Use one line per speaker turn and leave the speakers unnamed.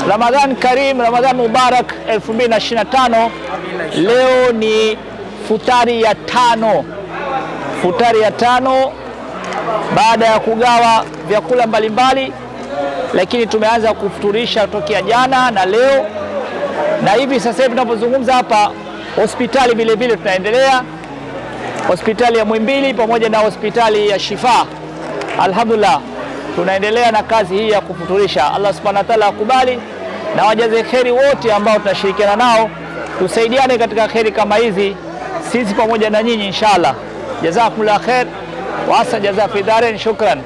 Ramadhan Karim, Ramadhan Mubarak 2025. Leo ni futari ya tano. Futari ya tano baada ya kugawa vyakula mbalimbali, lakini tumeanza kufuturisha tokea jana na leo, na hivi sasa hivi tunapozungumza hapa hospitali vile vile tunaendelea, hospitali ya Muhimbili pamoja na hospitali ya Shifa. Alhamdulillah tunaendelea na kazi hii ya kufuturisha. Allah subhanahu wa ta'ala akubali na wajaze kheri wote ambao tunashirikiana nao, tusaidiane katika kheri kama hizi sisi pamoja na nyinyi inshallah. Jazakumullah khair wa asa jaza fi darin. Shukran.